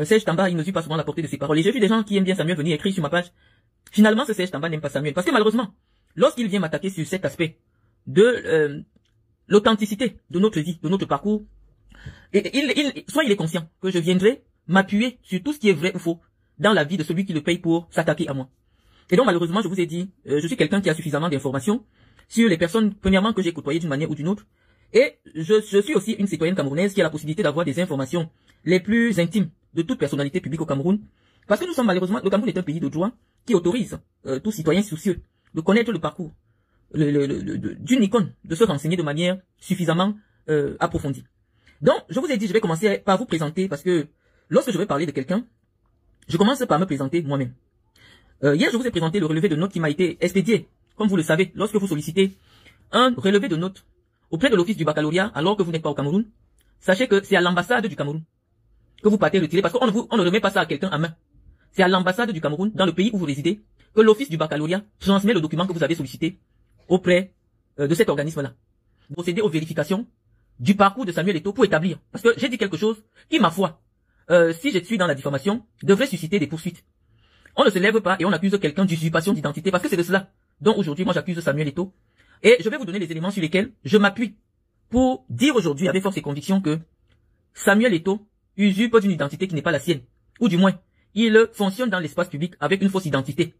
Serge Tamba, il mesure pas souvent la portée de ses paroles. Et j'ai vu des gens qui aiment bien Samuel venir écrire sur ma page. Finalement, ce Serge Tamba n'aime pas Samuel. Parce que malheureusement, lorsqu'il vient m'attaquer sur cet aspect de l'authenticité de notre vie, de notre parcours, et soit il est conscient que je viendrai m'appuyer sur tout ce qui est vrai ou faux dans la vie de celui qui le paye pour s'attaquer à moi. Et donc malheureusement, je vous ai dit, je suis quelqu'un qui a suffisamment d'informations sur les personnes, premièrement, que j'ai côtoyées d'une manière ou d'une autre. Et je suis aussi une citoyenne camerounaise qui a la possibilité d'avoir des informations les plus intimes de toute personnalité publique au Cameroun. Parce que nous sommes malheureusement, le Cameroun est un pays de droit qui autorise tout citoyen soucieux de connaître le parcours d'une icône, de se renseigner de manière suffisamment approfondie. Donc, je vous ai dit, je vais commencer par vous présenter parce que lorsque je vais parler de quelqu'un, je commence par me présenter moi-même. Hier, je vous ai présenté le relevé de notes qui m'a été expédié. Comme vous le savez, lorsque vous sollicitez un relevé de notes auprès de l'office du baccalauréat alors que vous n'êtes pas au Cameroun, sachez que c'est à l'ambassade du Cameroun que vous partez retirer parce qu'on ne remet pas ça à quelqu'un à main. C'est à l'ambassade du Cameroun, dans le pays où vous résidez, que l'office du baccalauréat transmet le document que vous avez sollicité auprès de cet organisme-là. Vous procédez aux vérifications du parcours de Samuel Eto'o pour établir. Parce que j'ai dit quelque chose qui, ma foi, si je suis dans la diffamation, devrait susciter des poursuites. On ne se lève pas et on accuse quelqu'un d'usurpation d'identité parce que c'est de cela dont aujourd'hui moi j'accuse Samuel Eto'o. Et je vais vous donner les éléments sur lesquels je m'appuie pour dire aujourd'hui avec force et conviction que Samuel Eto'o usurpe d'une identité qui n'est pas la sienne. Ou du moins, il fonctionne dans l'espace public avec une fausse identité.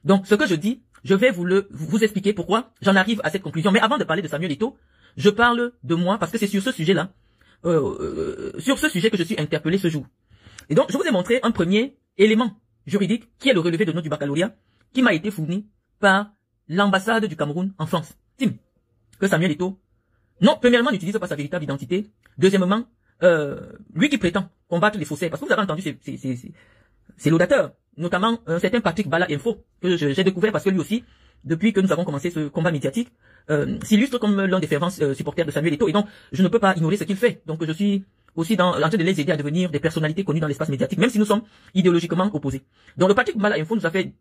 Donc ce que je dis, je vais vous expliquer pourquoi j'en arrive à cette conclusion. Mais avant de parler de Samuel Eto'o, je parle de moi parce que c'est sur ce sujet-là, sur ce sujet que je suis interpellé ce jour. Et donc, je vous ai montré un premier élément juridique qui est le relevé de notes du baccalauréat qui m'a été fourni par l'ambassade du Cameroun en France. Tim, que Samuel Eto'o, non, premièrement, n'utilise pas sa véritable identité. Deuxièmement, lui qui prétend combattre les faussaires, parce que vous avez entendu ces laudateurs, notamment un certain Patrick Bala Info, que j'ai découvert parce que lui aussi, depuis que nous avons commencé ce combat médiatique, s'illustre comme l'un des fervents supporters de Samuel Eto'o, et donc je ne peux pas ignorer ce qu'il fait. Donc je suis aussi en train de les aider à devenir des personnalités connues dans l'espace médiatique, même si nous sommes idéologiquement opposés. Donc le Patrick Bala Info nous a fait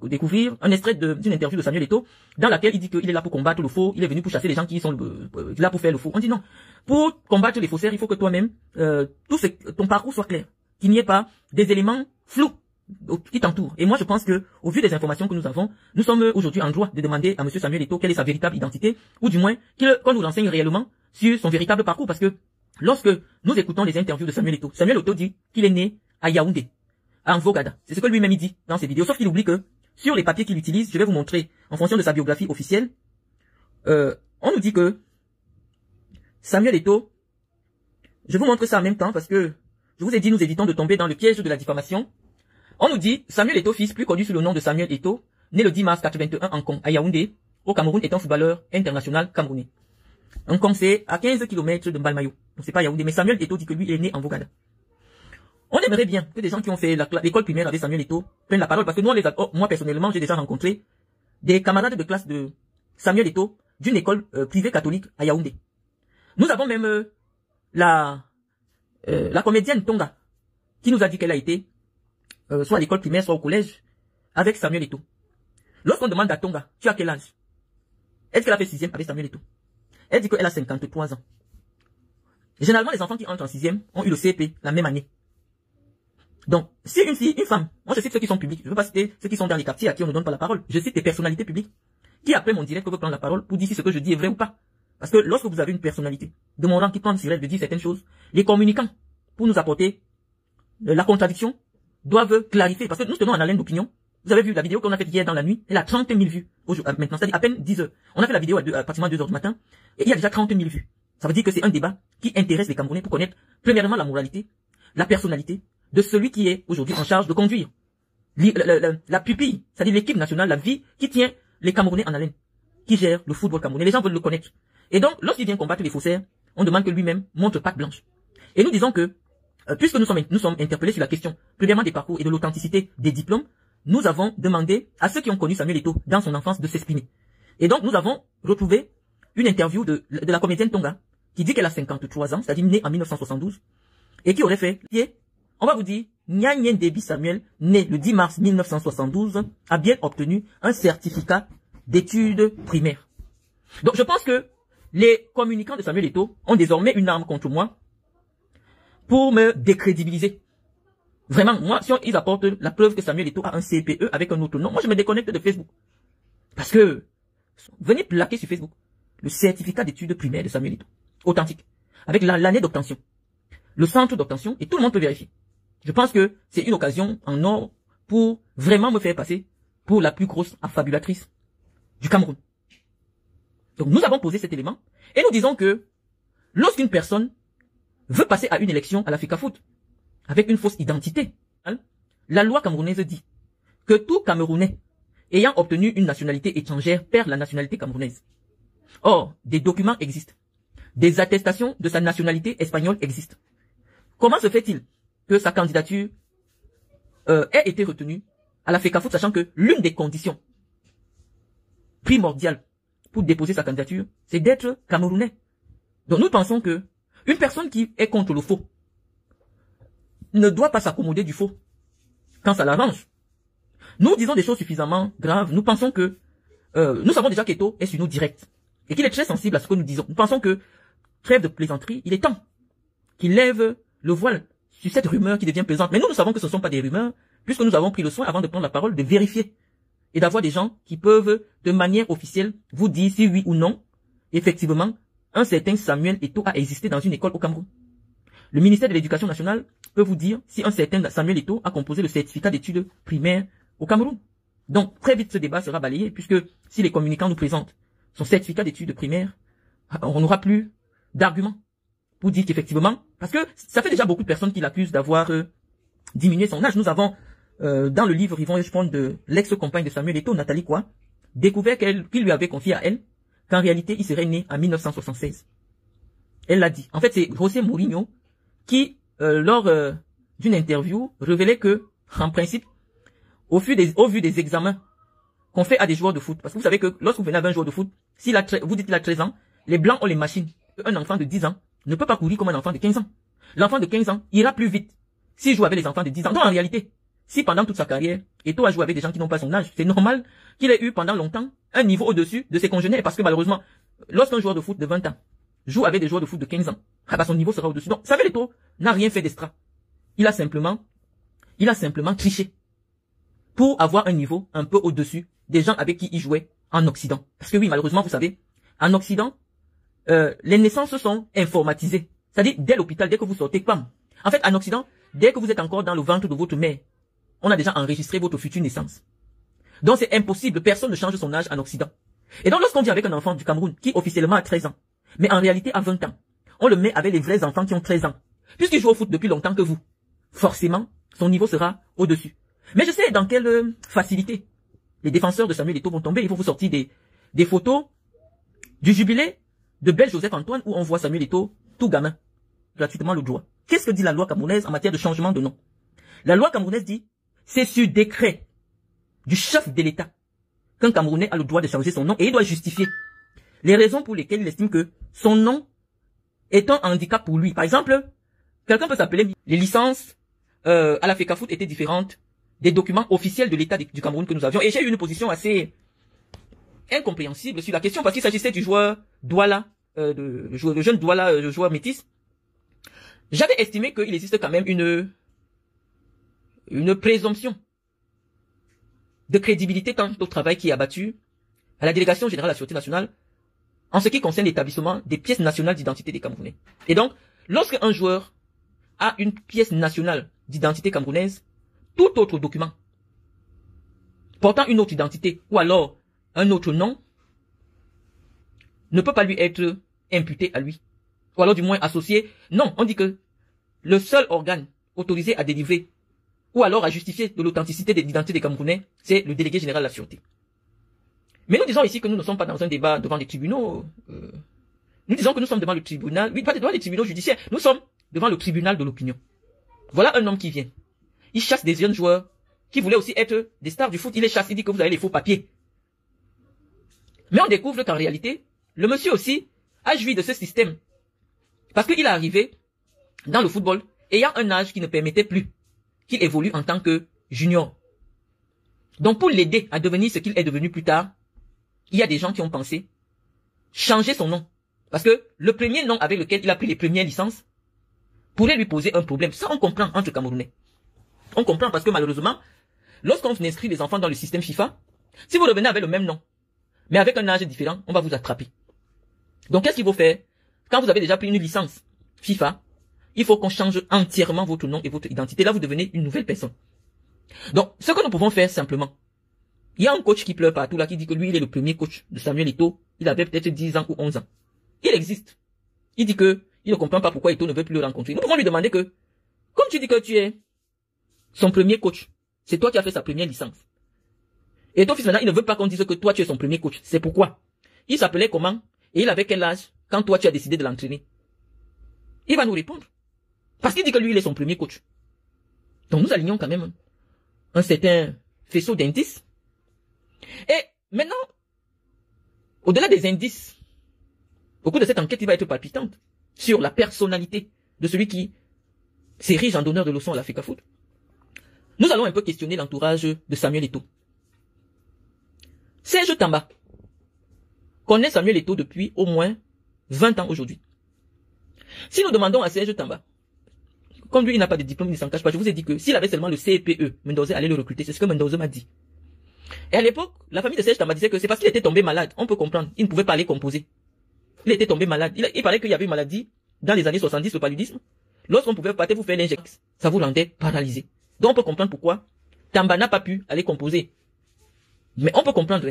découvrir un extrait d'une interview de Samuel Eto'o, dans laquelle il dit qu'il est là pour combattre le faux, il est venu pour chasser les gens qui sont là pour faire le faux. On dit non, pour combattre les faussaires, il faut que toi-même, ton parcours soit clair, qu'il n'y ait pas des éléments flous qui t'entoure. Et moi, je pense que, au vu des informations que nous avons, nous sommes aujourd'hui en droit de demander à monsieur Samuel Eto'o quelle est sa véritable identité, ou du moins, qu'on nous renseigne réellement sur son véritable parcours, parce que, lorsque nous écoutons les interviews de Samuel Eto'o dit qu'il est né à Yaoundé, à Mvogada. C'est ce que lui-même dit dans ses vidéos, sauf qu'il oublie que, sur les papiers qu'il utilise, je vais vous montrer, en fonction de sa biographie officielle, on nous dit que, Samuel Eto'o, je vous montre ça en même temps, parce que, je vous ai dit, nous évitons de tomber dans le piège de la diffamation. On nous dit, Samuel Eto'o, fils, plus connu sous le nom de Samuel Eto'o, né le 10 mars 81 en Kong, à Yaoundé, au Cameroun, est un footballeur international camerounais. Kong, c'est à 15 km de Mbalmayo. Donc c'est pas Yaoundé, mais Samuel Eto'o dit que lui, il est né en Vogada. On aimerait bien que des gens qui ont fait l'école primaire avec Samuel Eto'o prennent la parole, parce que nous, moi, personnellement, j'ai déjà rencontré des camarades de classe de Samuel Eto'o d'une école privée catholique à Yaoundé. Nous avons même la comédienne Tonga, qui nous a dit qu'elle a été soit à l'école primaire, soit au collège, avec Samuel Eto'o. Lorsqu'on demande à Tonga, tu as quel âge? Est-ce qu'elle a fait 6e avec Samuel Eto'o? Elle dit qu'elle a 53 ans. Généralement, les enfants qui entrent en 6e ont eu le CP la même année. Donc, si une fille, une femme, moi je cite ceux qui sont publics, je ne veux pas citer ceux qui sont dans les quartiers à qui on ne donne pas la parole, je cite des personnalités publiques, qui après mon direct peuvent prendre la parole pour dire si ce que je dis est vrai ou pas. Parce que lorsque vous avez une personnalité de mon rang qui prend sur elle de dire certaines choses, les communicants, pour nous apporter la contradiction, doivent clarifier, parce que nous tenons en haleine d'opinion. Vous avez vu la vidéo qu'on a faite hier dans la nuit, elle a 30 000 vues maintenant, c'est-à-dire à peine 10 heures. On a fait la vidéo à pratiquement 2 heures du matin, et il y a déjà 30 000 vues. Ça veut dire que c'est un débat qui intéresse les Camerounais pour connaître, premièrement, la moralité, la personnalité de celui qui est aujourd'hui en charge de conduire la pupille, c'est-à-dire l'équipe nationale, la vie qui tient les Camerounais en haleine, qui gère le football camerounais. Les gens veulent le connaître. Et donc, lorsqu'il vient combattre les faussaires, on demande que lui-même montre patte blanche. Et nous disons que, puisque nous sommes interpellés sur la question, premièrement des parcours et de l'authenticité des diplômes, nous avons demandé à ceux qui ont connu Samuel Eto'o dans son enfance de s'exprimer. Et donc, nous avons retrouvé une interview de la comédienne Tonga, qui dit qu'elle a 53 ans, c'est-à-dire née en 1972, et qui aurait fait, on va vous dire, Nyanyen Debi Samuel, né le 10 mars 1972, a bien obtenu un certificat d'études primaires. Donc, je pense que les communicants de Samuel Eto'o ont désormais une arme contre moi pour me décrédibiliser. Vraiment, moi, si ils apportent la preuve que Samuel Eto'o a un CPE avec un autre nom, moi je me déconnecte de Facebook. Parce que, venez plaquer sur Facebook le certificat d'études primaires de Samuel Eto'o, authentique, avec l'année d'obtention, le centre d'obtention, et tout le monde peut vérifier. Je pense que c'est une occasion en or pour vraiment me faire passer pour la plus grosse affabulatrice du Cameroun. Donc nous avons posé cet élément, et nous disons que lorsqu'une personne veut passer à une élection à la FECAFOOT, avec une fausse identité, hein, la loi camerounaise dit que tout Camerounais ayant obtenu une nationalité étrangère perd la nationalité camerounaise. Or, des documents existent. Des attestations de sa nationalité espagnole existent. Comment se fait-il que sa candidature ait été retenue à la FECAFOOT, sachant que l'une des conditions primordiales pour déposer sa candidature, c'est d'être camerounais. Donc nous pensons que une personne qui est contre le faux ne doit pas s'accommoder du faux quand ça l'arrange. Nous disons des choses suffisamment graves. Nous pensons que nous savons déjà qu'Eto'o est sur nous direct et qu'il est très sensible à ce que nous disons. Nous pensons que, trêve de plaisanterie, il est temps qu'il lève le voile sur cette rumeur qui devient pesante. Mais nous savons que ce ne sont pas des rumeurs, puisque nous avons pris le soin, avant de prendre la parole, de vérifier et d'avoir des gens qui peuvent, de manière officielle, vous dire si oui ou non, effectivement, un certain Samuel Eto'o a existé dans une école au Cameroun. Le ministère de l'Éducation nationale peut vous dire si un certain Samuel Eto'o a composé le certificat d'études primaires au Cameroun. Donc, très vite, ce débat sera balayé, puisque si les communicants nous présentent son certificat d'études primaires, on n'aura plus d'arguments pour dire qu'effectivement, parce que ça fait déjà beaucoup de personnes qui l'accusent d'avoir diminué son âge. Nous avons, dans le livre Yvon Echepon de l'ex-compagne de Samuel Eto'o, Nathalie Kwa, découvert qu'il lui avait confié à elle qu'en réalité, il serait né en 1976. Elle l'a dit. En fait, c'est José Mourinho qui, lors d'une interview, révélait que, en principe, au vu des examens qu'on fait à des joueurs de foot, parce que vous savez que lorsque vous venez avec un joueur de foot, vous dites qu'il a 13 ans, les blancs ont les machines. Un enfant de 10 ans ne peut pas courir comme un enfant de 15 ans. L'enfant de 15 ans ira plus vite s'il joue avec les enfants de 10 ans. Donc en réalité, si pendant toute sa carrière, Eto'o a joué avec des gens qui n'ont pas son âge, c'est normal qu'il ait eu pendant longtemps un niveau au-dessus de ses congénères, parce que malheureusement, lorsqu'un joueur de foot de 20 ans joue avec des joueurs de foot de 15 ans, son niveau sera au-dessus. Donc, Samuel Eto'o n'a rien fait d'extra. Il a simplement triché pour avoir un niveau un peu au-dessus des gens avec qui il jouait en Occident. Parce que oui, malheureusement, vous savez, en Occident, les naissances sont informatisées. C'est-à-dire, dès l'hôpital, dès que vous sortez, pam. En fait, en Occident, dès que vous êtes encore dans le ventre de votre mère, on a déjà enregistré votre future naissance. Donc c'est impossible, personne ne change son âge en Occident. Et donc lorsqu'on vit avec un enfant du Cameroun qui officiellement a 13 ans, mais en réalité a 20 ans, on le met avec les vrais enfants qui ont 13 ans. Puisqu'il joue au foot depuis longtemps que vous, forcément, son niveau sera au-dessus. Mais je sais dans quelle facilité les défenseurs de Samuel Eto'o vont tomber. Ils vont vous sortir des photos du jubilé de Bel Joseph Antoine où on voit Samuel Eto'o tout gamin, gratuitement le droit. Qu'est-ce que dit la loi camerounaise en matière de changement de nom? La loi camerounaise dit, c'est sur décret du chef de l'État qu'un Camerounais a le droit de changer son nom et il doit justifier les raisons pour lesquelles il estime que son nom est un handicap pour lui. Par exemple, quelqu'un peut s'appeler, les licences à la FECAFOOT étaient différentes des documents officiels de l'État du Cameroun que nous avions. Et j'ai eu une position assez incompréhensible sur la question parce qu'il s'agissait du joueur Douala, le jeune Douala, le joueur métis. J'avais estimé qu'il existe quand même une présomption de crédibilité quant au travail qui est abattu à la Délégation Générale de la Sûreté Nationale en ce qui concerne l'établissement des pièces nationales d'identité des Camerounais. Et donc, lorsque un joueur a une pièce nationale d'identité camerounaise, tout autre document portant une autre identité ou alors un autre nom ne peut pas lui être imputé à lui. Ou alors du moins associé. Non, on dit que le seul organe autorisé à délivrer ou alors à justifier de l'authenticité de l'identité des Camerounais, c'est le délégué général de la Sûreté. Mais nous disons ici que nous ne sommes pas dans un débat devant les tribunaux. Nous disons que nous sommes devant le tribunal, oui, pas devant les tribunaux judiciaires, nous sommes devant le tribunal de l'opinion. Voilà un homme qui vient. Il chasse des jeunes joueurs qui voulaient aussi être des stars du foot. Il les chasse, il dit que vous avez les faux papiers. Mais on découvre qu'en réalité, le monsieur aussi a joui de ce système. Parce qu'il est arrivé dans le football ayant un âge qui ne permettait plus qu'il évolue en tant que junior. Donc pour l'aider à devenir ce qu'il est devenu plus tard, il y a des gens qui ont pensé changer son nom. Parce que le premier nom avec lequel il a pris les premières licences pourrait lui poser un problème. Ça on comprend entre Camerounais. On comprend parce que malheureusement, lorsqu'on inscrit les enfants dans le système FIFA, si vous revenez avec le même nom, mais avec un âge différent, on va vous attraper. Donc qu'est-ce qu'il faut faire? Quand vous avez déjà pris une licence FIFA, il faut qu'on change entièrement votre nom et votre identité. Là, vous devenez une nouvelle personne. Donc, ce que nous pouvons faire simplement, il y a un coach qui pleure partout là, qui dit que lui, il est le premier coach de Samuel Eto'o. Il avait peut-être 10 ans ou 11 ans. Il existe. Il dit que il ne comprend pas pourquoi Eto'o ne veut plus le rencontrer. Nous pouvons lui demander que, comme tu dis que tu es son premier coach, c'est toi qui as fait sa première licence. Et ton fils maintenant, il ne veut pas qu'on dise que toi tu es son premier coach. C'est pourquoi. Il s'appelait comment? Et il avait quel âge quand toi tu as décidé de l'entraîner? Il va nous répondre. Parce qu'il dit que lui, il est son premier coach. Donc nous alignons quand même un certain faisceau d'indices. Et maintenant, au-delà des indices, au cours de cette enquête, il va être palpitante sur la personnalité de celui qui s'érige en donneur de leçons à l'Africa Foot. Nous allons un peu questionner l'entourage de Samuel Eto'o. Serge Tamba connaît Samuel Eto'o depuis au moins 20 ans aujourd'hui. Si nous demandons à Serge Tamba, comme lui il n'a pas de diplôme, il ne s'en cache pas, je vous ai dit que s'il avait seulement le CPE, Mendoza allait le recruter, c'est ce que Mendoza m'a dit. Et à l'époque, la famille de Serge Tamba disait que c'est parce qu'il était tombé malade, on peut comprendre, il ne pouvait pas aller composer. Il était tombé malade, il paraît qu'il y avait une maladie dans les années 70, le paludisme. Lorsqu'on pouvait pas vous faire l'injection, ça vous rendait paralysé. Donc on peut comprendre pourquoi Tamba n'a pas pu aller composer. Mais on peut comprendre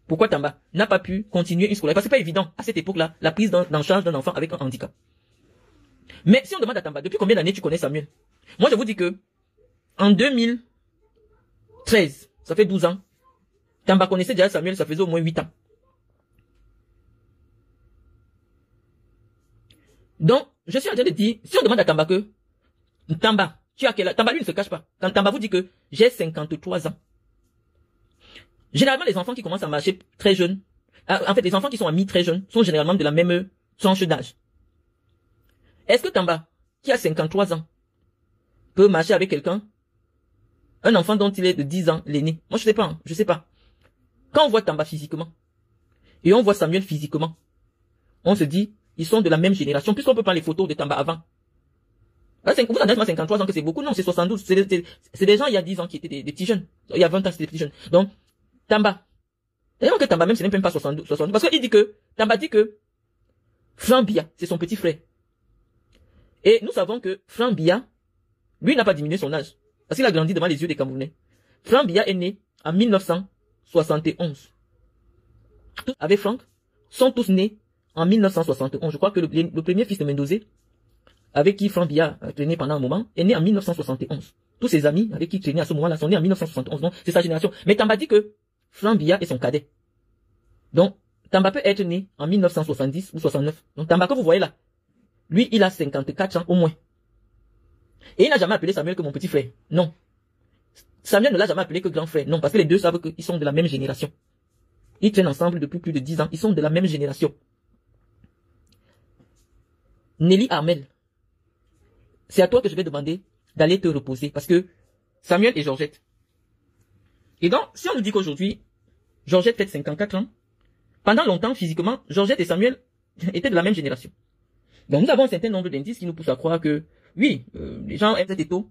pourquoi Tamba n'a pas pu continuer une scolarité. Parce que c'est pas évident à cette époque-là, la prise en charge d'un enfant avec un handicap. Mais si on demande à Tamba, depuis combien d'années tu connais Samuel? Moi je vous dis que en 2013, ça fait 12 ans, Tamba connaissait déjà Samuel, ça faisait au moins 8 ans. Donc, je suis en train de dire, si on demande à Tamba que, Tamba, tu as quel âge? Tamba lui ne se cache pas. Quand Tamba vous dit que j'ai 53 ans. Généralement, les enfants qui commencent à marcher très jeunes, en fait, les enfants qui sont amis très jeunes, sont généralement de la même tranche d'âge. Est-ce que Tamba, qui a 53 ans, peut marcher avec quelqu'un, un enfant dont il est de 10 ans, l'aîné? Moi, je sais pas, hein, je sais pas. Quand on voit Tamba physiquement, et on voit Samuel physiquement, on se dit, ils sont de la même génération, puisqu'on peut prendre les photos de Tamba avant. Vous avez 53 ans que c'est beaucoup, non, c'est 72. C'est des gens il y a 10 ans qui étaient des petits jeunes. Il y a 20 ans, c'était des petits jeunes. Donc, Tamba. D'ailleurs que Tamba même, c'est même pas 72. Parce qu'il dit que, Tamba dit que, Franck Biya, c'est son petit frère. Et nous savons que Franck Biya, lui n'a pas diminué son âge. Parce qu'il a grandi devant les yeux des Camerounais. Franck Biya est né en 1971. Avec Franck, sont tous nés en 1971. Je crois que le premier fils de Mendoza, avec qui Franck Biya a traîné pendant un moment, est né en 1971. Tous ses amis avec qui il traînait à ce moment-là sont nés en 1971. Donc, c'est sa génération. Mais Tamba dit que Franck Biya est son cadet. Donc, Tamba peut être né en 1970 ou 69. Donc, Tamba que vous voyez là, lui, il a 54 ans au moins. Et il n'a jamais appelé Samuel que mon petit frère. Non. Samuel ne l'a jamais appelé que grand frère. Non, parce que les deux savent qu'ils sont de la même génération. Ils traînent ensemble depuis plus de 10 ans. Ils sont de la même génération. Nelly Armel, c'est à toi que je vais demander d'aller te reposer. Parce que Samuel et Georgette. Et donc, si on nous dit qu'aujourd'hui, Georgette fait 54 ans, pendant longtemps, physiquement, Georgette et Samuel étaient de la même génération. Donc nous avons un certain nombre d'indices qui nous poussent à croire que, oui, les gens Georgette Eto'o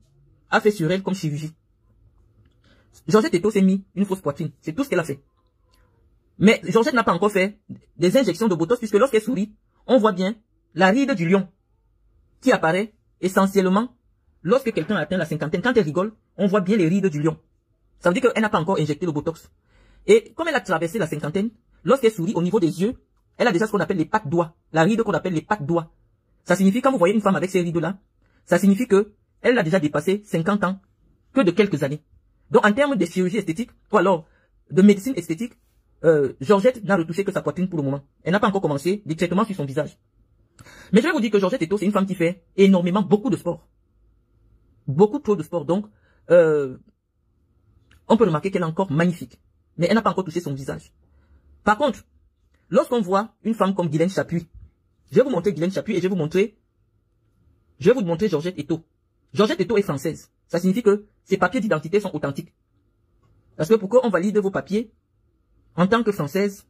a fait sur elle comme chirurgie. Georgette Eto'o s'est mis une fausse poitrine. C'est tout ce qu'elle a fait. Mais Georgette n'a pas encore fait des injections de botox puisque lorsqu'elle sourit, on voit bien la ride du lion qui apparaît essentiellement lorsque quelqu'un atteint la cinquantaine. Quand elle rigole, on voit bien les rides du lion. Ça veut dire qu'elle n'a pas encore injecté le botox. Et comme elle a traversé la cinquantaine, lorsqu'elle sourit au niveau des yeux, elle a déjà ce qu'on appelle les pattes doigts. La ride qu'on appelle les pattes doigts. Ça signifie, quand vous voyez une femme avec ces rides-là, ça signifie que elle a déjà dépassé 50 ans que de quelques années. Donc, en termes de chirurgie esthétique, ou alors de médecine esthétique, Georgette n'a retouché que sa poitrine pour le moment. Elle n'a pas encore commencé des traitements sur son visage. Mais je vais vous dire que Georgette Eto'o, c'est une femme qui fait énormément, beaucoup de sport. Beaucoup trop de sport. Donc, on peut remarquer qu'elle est encore magnifique. Mais elle n'a pas encore touché son visage. Par contre, lorsqu'on voit une femme comme Guylaine Chapuis, je vais vous montrer Guylaine Chapuis et je vais vous montrer Georgette Eto'o. Georgette Eto'o est française. Ça signifie que ses papiers d'identité sont authentiques. Parce que pour qu'on valide vos papiers, en tant que française,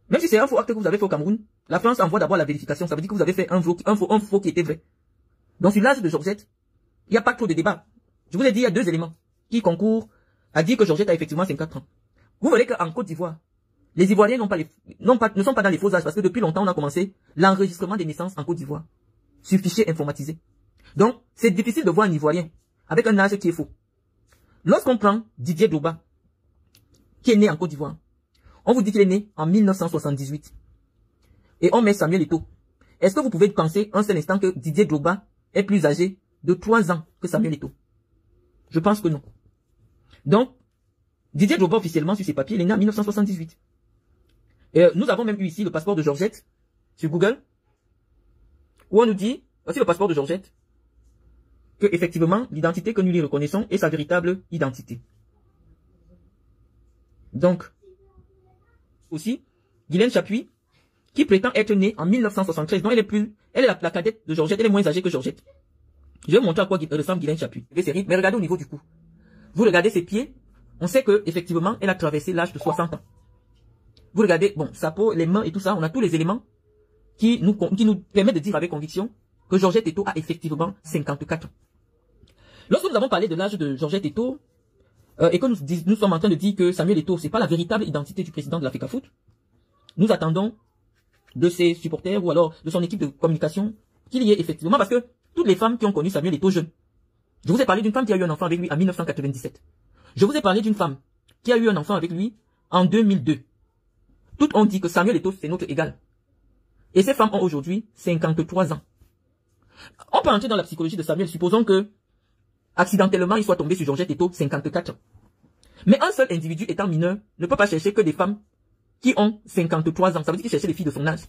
même si c'est un faux acte que vous avez fait au Cameroun, la France envoie d'abord la vérification. Ça veut dire que vous avez fait un faux qui était vrai. Donc sur l'âge de Georgette, il n'y a pas trop de débat. Je vous ai dit, il y a 2 éléments qui concourent à dire que Georgette a effectivement 54 ans. Vous verrez qu'en Côte d'Ivoire, les Ivoiriens ne sont pas dans les faux âges parce que depuis longtemps, on a commencé l'enregistrement des naissances en Côte d'Ivoire sur fichier informatisé. Donc, c'est difficile de voir un Ivoirien avec un âge qui est faux. Lorsqu'on prend Didier Drogba, qui est né en Côte d'Ivoire, on vous dit qu'il est né en 1978. Et on met Samuel Eto'o. Est-ce que vous pouvez penser un seul instant que Didier Drogba est plus âgé de 3 ans que Samuel Eto'o? Je pense que non. Donc, Didier Drogba officiellement sur ses papiers, il est né en 1978. Et nous avons même eu ici le passeport de Georgette sur Google, où on nous dit, voici le passeport de Georgette, que effectivement l'identité que nous lui reconnaissons est sa véritable identité. Donc, aussi, Guylaine Chapuis, qui prétend être née en 1973, donc elle est la cadette de Georgette, elle est moins âgée que Georgette. Je vais vous montrer à quoi ressemble Guylaine Chapuis. Mais regardez au niveau du cou. Vous regardez ses pieds, on sait que effectivement elle a traversé l'âge de 60 ans. Vous regardez, bon, sa peau, les mains et tout ça, on a tous les éléments qui nous permettent de dire avec conviction que Georgette Eto'o a effectivement 54 ans. Lorsque nous avons parlé de l'âge de Georgette Eto'o, et que nous sommes en train de dire que Samuel Eto'o, c'est pas la véritable identité du président de l'Africa Foot, nous attendons de ses supporters ou alors de son équipe de communication qu'il y ait effectivement, parce que toutes les femmes qui ont connu Samuel Eto'o jeune, je vous ai parlé d'une femme qui a eu un enfant avec lui en 1997. Je vous ai parlé d'une femme qui a eu un enfant avec lui en 2002. Toutes ont dit que Samuel Eto'o, c'est notre égal. Et ces femmes ont aujourd'hui 53 ans. On peut entrer dans la psychologie de Samuel, supposons que accidentellement il soit tombé sur Georgette Eto'o, 54 ans. Mais un seul individu étant mineur ne peut pas chercher que des femmes qui ont 53 ans. Ça veut dire qu'il cherchait les filles de son âge.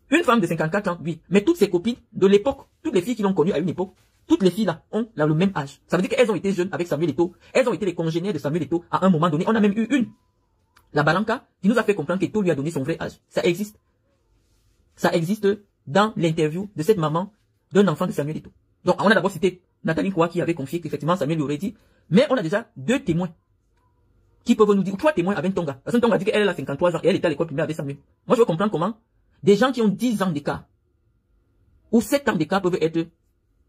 Une femme de 54 ans, oui. Mais toutes ses copines de l'époque, toutes les filles qui l'ont connu à une époque, toutes les filles là ont le même âge. Ça veut dire qu'elles ont été jeunes avec Samuel Eto'o. Elles ont été les congénères de Samuel Eto'o à un moment donné. On a même eu une, la Balanka, qui nous a fait comprendre qu'Eto'o lui a donné son vrai âge. Ça existe. Ça existe dans l'interview de cette maman d'un enfant de Samuel Eto'o. Donc on a d'abord cité Nathalie Koua qui avait confié qu'effectivement Samuel lui aurait dit. Mais on a déjà 2 témoins qui peuvent nous dire, ou 3 témoins avec Tonga. Parce que Tonga a dit qu'elle a 53 ans et elle était à l'école primaire avec Samuel. Moi je veux comprendre comment des gens qui ont 10 ans d'écart ou 7 ans d'écart peuvent être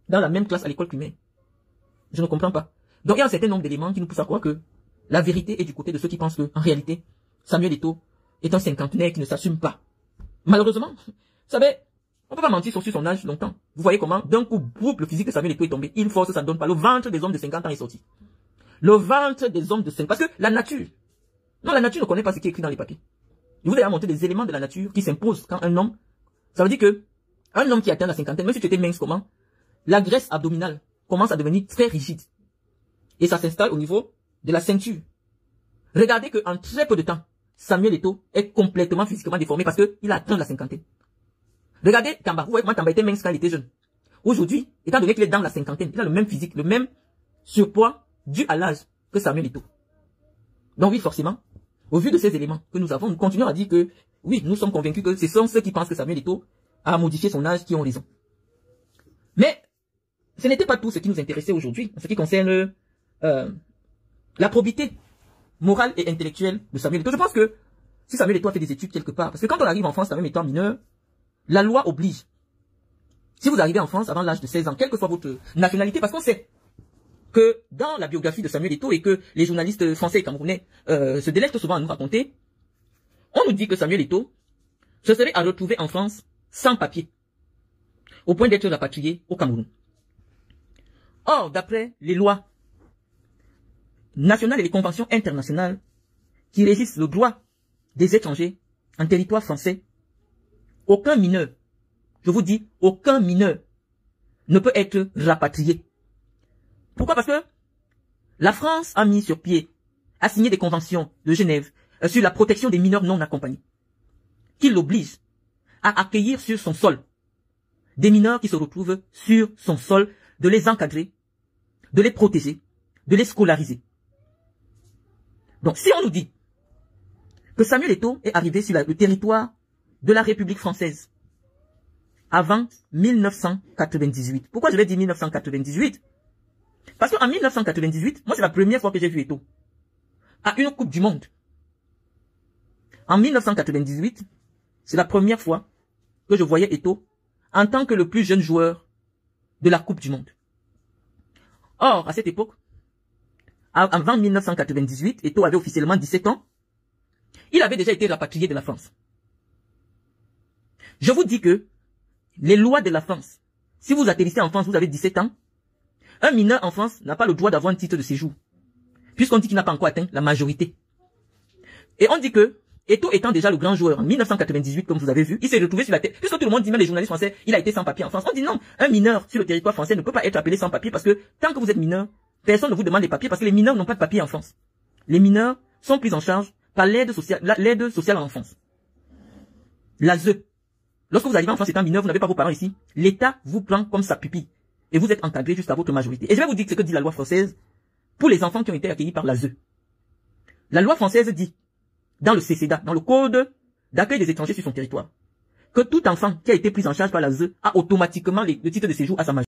dans la même classe à l'école primaire. Je ne comprends pas. Donc il y a un certain nombre d'éléments qui nous poussent à croire que la vérité est du côté de ceux qui pensent que, en réalité, Samuel Eto'o est un cinquantenaire qui ne s'assume pas. Malheureusement, vous savez, on ne peut pas mentir sur son âge longtemps. Vous voyez comment, d'un coup, le physique de Samuel Eto'o est tombé. Une force, ça ne donne pas. Le ventre des hommes de 50 ans est sorti. Le ventre des hommes de 50 ans. Parce que la nature, non, la nature ne connaît pas ce qui est écrit dans les papiers. Je vous ai montré des éléments de la nature qui s'imposent quand un homme, ça veut dire que, un homme qui atteint la cinquantaine, même si tu étais mince comment, la graisse abdominale commence à devenir très rigide. Et ça s'installe au niveau de la ceinture. Regardez qu'en très peu de temps, Samuel Eto'o est complètement physiquement déformé parce qu'il a atteint la cinquantaine. Regardez Tamba. Vous voyez comment Tamba était mince quand il était jeune. Aujourd'hui, étant donné qu'il est dans la cinquantaine, il a le même physique, le même surpoids dû à l'âge que Samuel Eto'o. Donc oui, forcément, au vu de ces éléments que nous avons, nous continuons à dire que oui, nous sommes convaincus que ce sont ceux qui pensent que Samuel Eto'o a modifié son âge qui ont raison. Mais ce n'était pas tout ce qui nous intéressait aujourd'hui, en ce qui concerne la probité morale et intellectuelle de Samuel Eto'o. Je pense que si Samuel Eto'o a fait des études quelque part, parce que quand on arrive en France, quand même étant mineur, la loi oblige. Si vous arrivez en France avant l'âge de 16 ans, quelle que soit votre nationalité, parce qu'on sait que dans la biographie de Samuel Eto'o et que les journalistes français et camerounais se délectent souvent à nous raconter, on nous dit que Samuel Eto'o se serait à retrouver en France sans papier, au point d'être rapatrié au Cameroun. Or, d'après les lois nationales et les conventions internationales qui régissent le droit des étrangers en territoire français, aucun mineur, je vous dis, aucun mineur ne peut être rapatrié. Pourquoi? Parce que la France a mis sur pied, a signé des conventions de Genève sur la protection des mineurs non accompagnés, qui l'oblige à accueillir sur son sol des mineurs qui se retrouvent sur son sol, de les encadrer, de les protéger, de les scolariser. Donc si on nous dit que Samuel Eto'o est arrivé sur le territoire de la République française avant 1998. Pourquoi je vais dire 1998? Parce qu'en 1998, moi c'est la première fois que j'ai vu Eto'o à une Coupe du Monde. En 1998, c'est la première fois que je voyais Eto'o en tant que le plus jeune joueur de la Coupe du Monde. Or, à cette époque, avant 1998, Eto'o avait officiellement 17 ans. Il avait déjà été rapatrié de la France. Je vous dis que les lois de la France, si vous atterrissez en France, vous avez 17 ans, un mineur en France n'a pas le droit d'avoir un titre de séjour, puisqu'on dit qu'il n'a pas encore atteint la majorité. Et on dit que, Eto'o étant déjà le grand joueur en 1998, comme vous avez vu, il s'est retrouvé sur la tête. Puisque tout le monde dit, même les journalistes français, il a été sans papier en France. On dit non, un mineur sur le territoire français ne peut pas être appelé sans papier parce que tant que vous êtes mineur, personne ne vous demande les papiers parce que les mineurs n'ont pas de papier en France. Les mineurs sont pris en charge par l'aide sociale à l'enfance. L'ASE. Lorsque vous arrivez en France étant mineur, vous n'avez pas vos parents ici. L'État vous prend comme sa pupille. Et vous êtes encadré jusqu'à votre majorité. Et je vais vous dire ce que dit la loi française pour les enfants qui ont été accueillis par l'ASE. La loi française dit, dans le CCEDA, dans le code d'accueil des étrangers sur son territoire, que tout enfant qui a été pris en charge par l'ASE a automatiquement le titre de séjour à sa majorité.